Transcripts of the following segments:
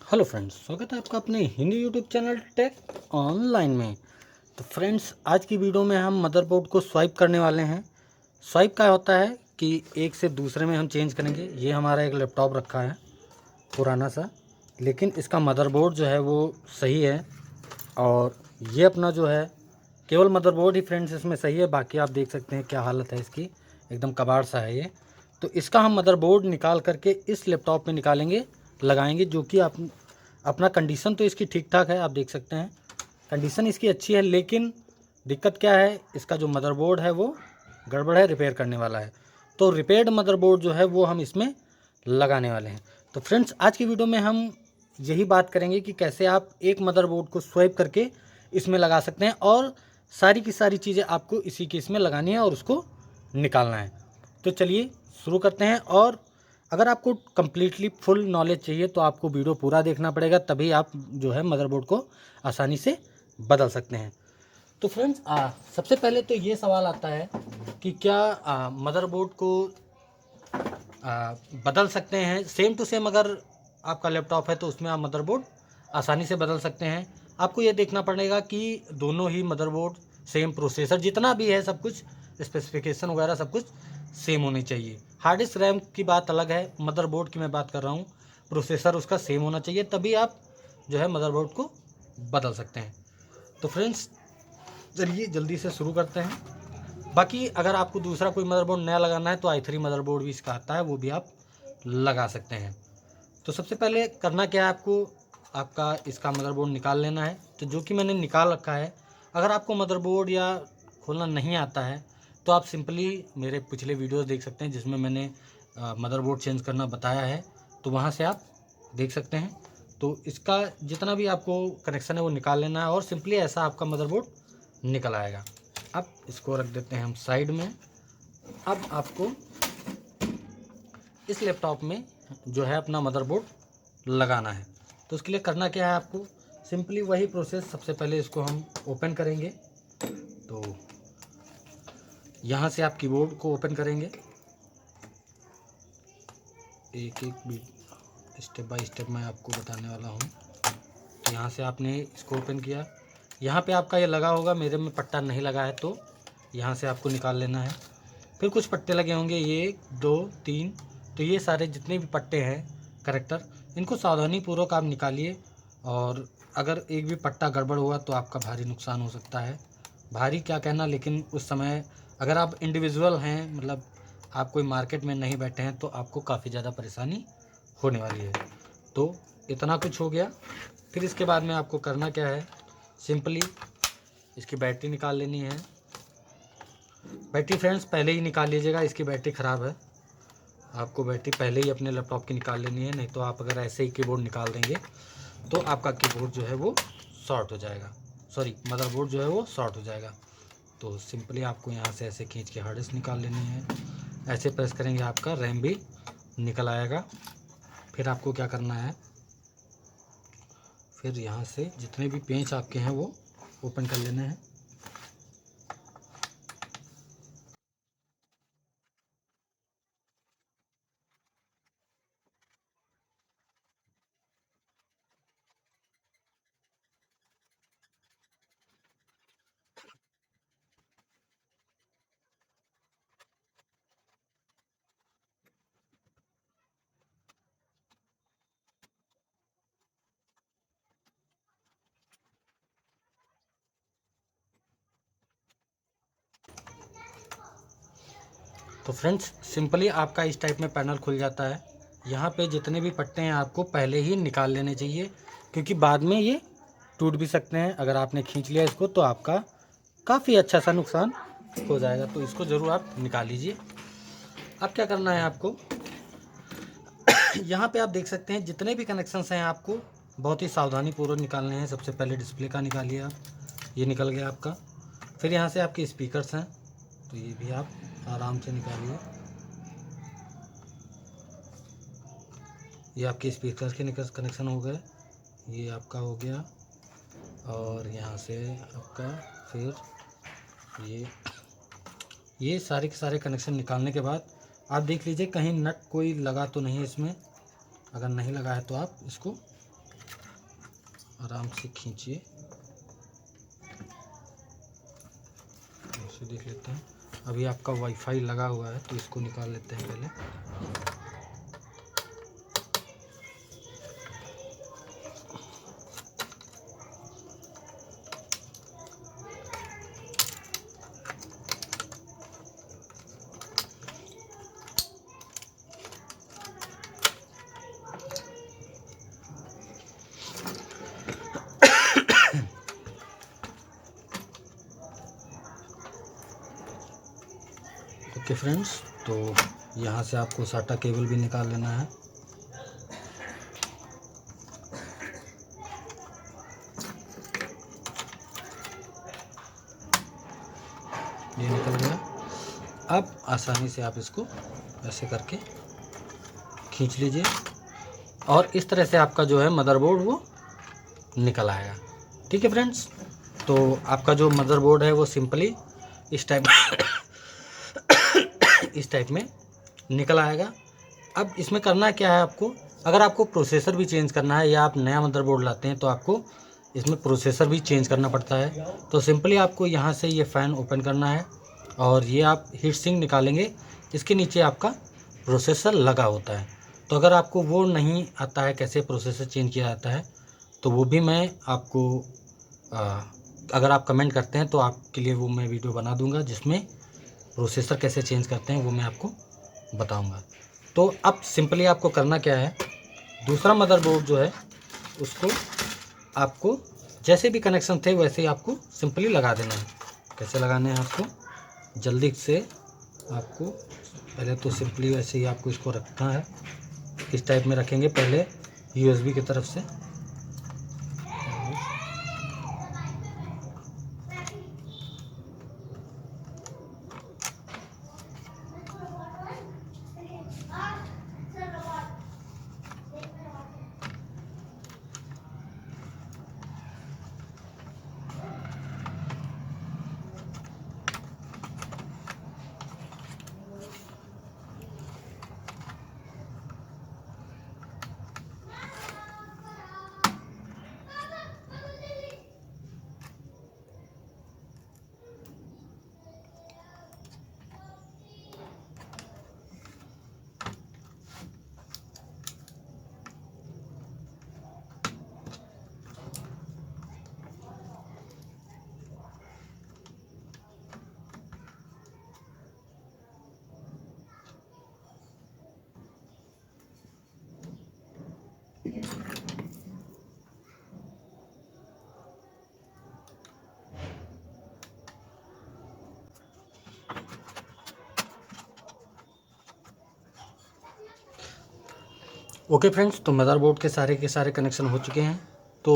Hello friends, स्वागत है आपका अपने Hindi YouTube channel tech online में। तो फ्रेंड्स, आज की वीडियो में हम मदरबोर्ड को स्वाइप करने वाले हैं। स्वाइप क्या होता है कि एक से दूसरे में हम चेंज करेंगे। ये हमारा एक लैपटॉप रखा है पुराना सा, लेकिन इसका मदरबोर्ड जो है वो सही है। और ये अपना जो है केवल मदरबोर्ड ही फ्रेंड्स इसमें सही है, बाकी आप देख सकते हैं क्या हालत है इसकी, एकदम कबाड़ सा है ये। तो इसका हम मदरबोर्ड निकाल करके इस लैपटॉप में निकालेंगे, लगाएंगे, जो कि आप अपना कंडीशन तो इसकी ठीक ठाक है, आप देख सकते हैं कंडीशन इसकी अच्छी है। लेकिन दिक्कत क्या है, इसका जो मदरबोर्ड है वो गड़बड़ है, रिपेयर करने वाला है। तो रिपेयर्ड मदरबोर्ड जो है वो हम इसमें लगाने वाले हैं। तो फ्रेंड्स, आज की वीडियो में हम यही बात करेंगे कि कैसे आप एक मदरबोर्ड को स्वैप करके इसमें लगा सकते हैं, और सारी की सारी चीज़ें आपको इसी के इसमें लगानी है और उसको निकालना है। तो चलिए शुरू करते हैं। और अगर आपको कम्प्लीटली फुल नॉलेज चाहिए तो आपको वीडियो पूरा देखना पड़ेगा, तभी आप जो है मदरबोर्ड को आसानी से बदल सकते हैं। तो फ्रेंड्स, सबसे पहले तो ये सवाल आता है कि क्या मदरबोर्ड को बदल सकते हैं सेम टू सेम। अगर आपका लैपटॉप है तो उसमें आप मदरबोर्ड आसानी से बदल सकते हैं। आपको ये देखना पड़ेगा कि दोनों ही मदरबोर्ड सेम, प्रोसेसर जितना भी है सब कुछ, स्पेसिफिकेशन वगैरह सब कुछ सेम होनी चाहिए। हार्ड डिस्क रैम की बात अलग है, मदरबोर्ड की मैं बात कर रहा हूँ। प्रोसेसर उसका सेम होना चाहिए, तभी आप जो है मदरबोर्ड को बदल सकते हैं। तो फ्रेंड्स, चलिए जल्दी से शुरू करते हैं। बाकी अगर आपको दूसरा कोई मदरबोर्ड नया लगाना है तो i3 मदरबोर्ड भी इसका आता है, वो भी आप लगा सकते हैं। तो सबसे पहले करना क्या है, आपको आपका इसका मदरबोर्ड निकाल लेना है, तो जो कि मैंने निकाल रखा है। अगर आपको मदरबोर्ड या खोलना नहीं आता है तो आप सिंपली मेरे पिछले वीडियोस देख सकते हैं जिसमें मैंने मदरबोर्ड चेंज करना बताया है, तो वहाँ से आप देख सकते हैं। तो इसका जितना भी आपको कनेक्शन है वो निकाल लेना है और सिंपली ऐसा आपका मदरबोर्ड निकल आएगा। अब इसको रख देते हैं हम साइड में। अब आपको इस लैपटॉप में जो है अपना मदरबोर्ड लगाना है। तो उसके लिए करना क्या है, आपको सिंपली वही प्रोसेस। सबसे पहले इसको हम ओपन करेंगे। तो यहाँ से आप कीबोर्ड को ओपन करेंगे, एक एक बीट स्टेप बाय स्टेप मैं आपको बताने वाला हूँ। तो यहाँ से आपने इसको ओपन किया, यहाँ पे आपका ये लगा होगा, मेरे में पट्टा नहीं लगा है तो यहाँ से आपको निकाल लेना है। फिर कुछ पट्टे लगे होंगे, 1 2 3, तो ये सारे जितने भी पट्टे हैं करेक्टर, इनको सावधानीपूर्वक आप निकालिए। और अगर एक भी पट्टा गड़बड़ हुआ तो आपका भारी नुकसान हो सकता है। भारी क्या कहना, लेकिन उस समय अगर आप इंडिविजुअल हैं, मतलब आप कोई मार्केट में नहीं बैठे हैं, तो आपको काफ़ी ज़्यादा परेशानी होने वाली है। तो इतना कुछ हो गया। फिर इसके बाद में आपको करना क्या है, सिंपली इसकी बैटरी निकाल लेनी है। बैटरी फ्रेंड्स पहले ही निकाल लीजिएगा, इसकी बैटरी ख़राब है। आपको बैटरी पहले ही अपने लैपटॉप की निकाल लेनी है, नहीं तो आप अगर ऐसे ही कीबोर्ड निकाल देंगे तो आपका कीबोर्ड जो है वो शॉर्ट हो जाएगा, सॉरी मदरबोर्ड जो है वो शॉर्ट हो जाएगा। तो सिंपली आपको यहाँ से ऐसे खींच के हार्ड डिस्क निकाल लेनी है। ऐसे प्रेस करेंगे आपका रैम भी निकल आएगा। फिर आपको क्या करना है, फिर यहाँ से जितने भी पेंच आपके हैं वो ओपन कर लेने हैं। तो फ्रेंड्स, सिंपली आपका इस टाइप में पैनल खुल जाता है। यहाँ पे जितने भी पट्टे हैं आपको पहले ही निकाल लेने चाहिए, क्योंकि बाद में ये टूट भी सकते हैं। अगर आपने खींच लिया इसको तो आपका काफ़ी अच्छा सा नुकसान हो जाएगा, तो इसको ज़रूर आप निकाल लीजिए। अब क्या करना है आपको, यहाँ पे आप देख सकते हैं जितने भी कनेक्शंस हैं आपको बहुत ही सावधानी पूर्वक निकालने हैं। सबसे पहले डिस्प्ले का निकालिए आप, ये निकल गया आपका। फिर यहाँ से आपके स्पीकर्स हैं, तो ये भी आप आराम से निकालिए। ये आपके स्पीकर के कनेक्शन हो गए, ये आपका हो गया। और यहाँ से आपका फिर ये सारे के सारे कनेक्शन निकालने के बाद आप देख लीजिए कहीं नट कोई लगा तो नहीं है इसमें। अगर नहीं लगा है तो आप इसको आराम से खींचिए, ऐसे देख लेते हैं। अभी आपका वाईफाई लगा हुआ है तो इसको निकाल लेते हैं पहले। ओके फ्रेंड्स, तो यहाँ से आपको साटा केबल भी निकाल लेना है। ये निकल गया। अब आसानी से आप इसको ऐसे करके खींच लीजिए और इस तरह से आपका जो है मदरबोर्ड वो निकल आएगा। ठीक है फ्रेंड्स, तो आपका जो मदरबोर्ड है वो सिंपली इस टाइप इस टाइप में निकल आएगा। अब इसमें करना क्या है आपको, अगर आपको प्रोसेसर भी चेंज करना है या आप नया मदरबोर्ड लाते हैं तो आपको इसमें प्रोसेसर भी चेंज करना पड़ता है। तो सिंपली आपको यहाँ से ये फ़ैन ओपन करना है और ये आप हीट सिंक निकालेंगे, इसके नीचे आपका प्रोसेसर लगा होता है। तो अगर आपको वो नहीं आता है कैसे प्रोसेसर चेंज किया जाता है तो वो भी मैं आपको अगर आप कमेंट करते हैं तो आपके लिए वो मैं वीडियो बना दूंगा जिसमें प्रोसेसर कैसे चेंज करते हैं वो मैं आपको बताऊंगा। तो अब सिंपली आपको करना क्या है, दूसरा मदरबोर्ड जो है उसको आपको जैसे भी कनेक्शन थे वैसे ही आपको सिंपली लगा देना है। कैसे लगाने हैं आपको, जल्दी से आपको पहले तो सिंपली वैसे ही आपको इसको रखना है। इस टाइप में रखेंगे पहले USB की तरफ से, ओके फ्रेंड्स, तो मदरबोर्ड के सारे कनेक्शन हो चुके हैं। तो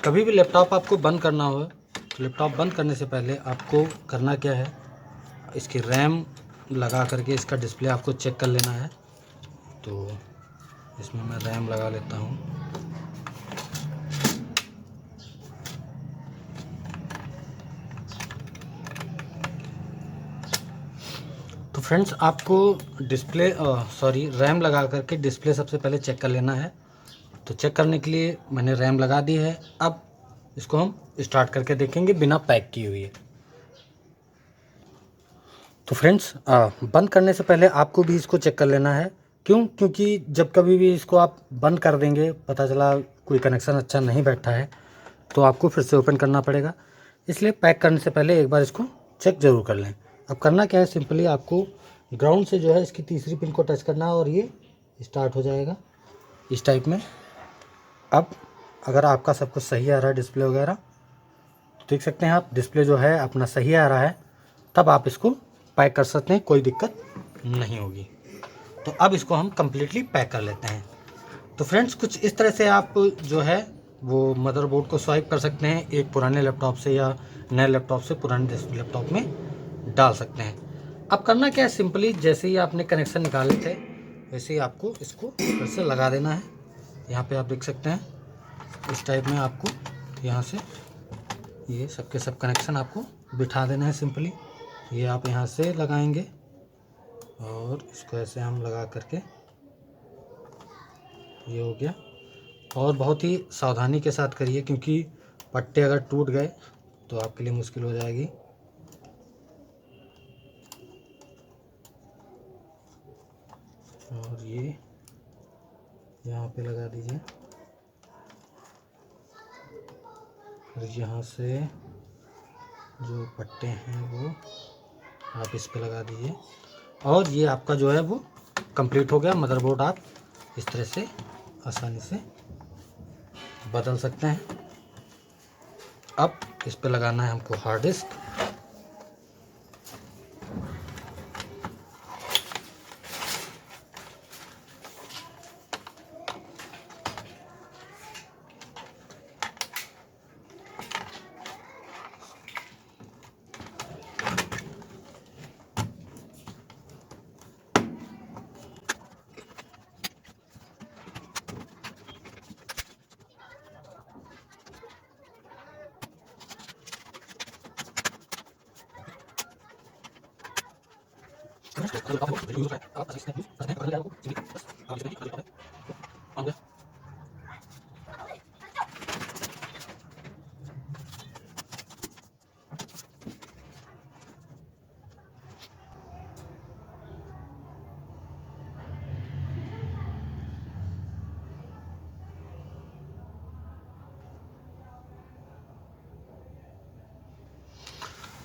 कभी भी लैपटॉप आपको बंद करना हो तो लैपटॉप बंद करने से पहले आपको करना क्या है, इसकी रैम लगा करके इसका डिस्प्ले आपको चेक कर लेना है। तो इसमें मैं रैम लगा लेता हूँ। तो फ्रेंड्स, आपको रैम लगा करके डिस्प्ले सबसे पहले चेक कर लेना है। तो चेक करने के लिए मैंने रैम लगा दी है। अब इसको हम स्टार्ट करके देखेंगे बिना पैक किए हुए। तो फ्रेंड्स, बंद करने से पहले आपको भी इसको चेक कर लेना है। क्योंकि जब कभी भी इसको आप बंद कर देंगे, पता चला कोई कनेक्शन अच्छा नहीं बैठा है तो आपको फिर से ओपन करना पड़ेगा। इसलिए पैक करने से पहले एक बार इसको चेक ज़रूर कर लें। अब करना क्या है, सिंपली आपको ग्राउंड से जो है इसकी तीसरी पिन को टच करना है और ये स्टार्ट हो जाएगा इस टाइप में। अब अगर आपका सब कुछ सही आ रहा है डिस्प्ले वगैरह, तो देख सकते हैं आप डिस्प्ले जो है अपना सही आ रहा है, तब आप इसको पैक कर सकते हैं, कोई दिक्कत नहीं होगी। तो अब इसको हम कम्प्लीटली पैक कर लेते हैं। तो फ्रेंड्स, कुछ इस तरह से आप जो है वो मदरबोर्ड को स्वाइप कर सकते हैं, एक पुराने लैपटॉप से या नए लैपटॉप से पुराने लैपटॉप में डाल सकते हैं। अब करना क्या है, सिंपली जैसे ही आपने कनेक्शन निकाले थे वैसे ही आपको इसको फिर से लगा देना है। यहाँ पे आप देख सकते हैं इस टाइप में आपको यहाँ से ये सबके सब कनेक्शन आपको बिठा देना है। सिंपली ये आप यहाँ से लगाएंगे और इसको ऐसे हम लगा करके, ये हो गया। और बहुत ही सावधानी के साथ करिए, क्योंकि पट्टे अगर टूट गए तो आपके लिए मुश्किल हो जाएगी। और ये यहाँ पे लगा दीजिए, और यहाँ से जो पट्टे हैं वो आप इस पे लगा दीजिए, और ये आपका जो है वो कंप्लीट हो गया। मदरबोर्ड आप इस तरह से आसानी से बदल सकते हैं। अब इस पे लगाना है हमको हार्ड डिस्क।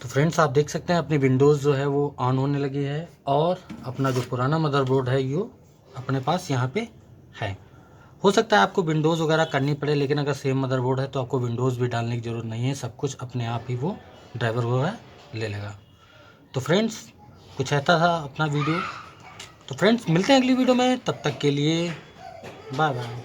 तो फ्रेंड्स आप देख सकते हैं अपनी विंडोज़ जो है वो ऑन होने लगी है, और अपना जो पुराना मदरबोर्ड है ये अपने पास यहाँ पे है। हो सकता है आपको विंडोज़ वगैरह करनी पड़े, लेकिन अगर सेम मदरबोर्ड है तो आपको विंडोज़ भी डालने की ज़रूरत नहीं है, सब कुछ अपने आप ही वो ड्राइवर वो है ले लेगा। तो फ्रेंड्स कुछ ऐसा था अपना वीडियो। तो फ्रेंड्स मिलते हैं अगली वीडियो में, तब तक के लिए बाय बाय।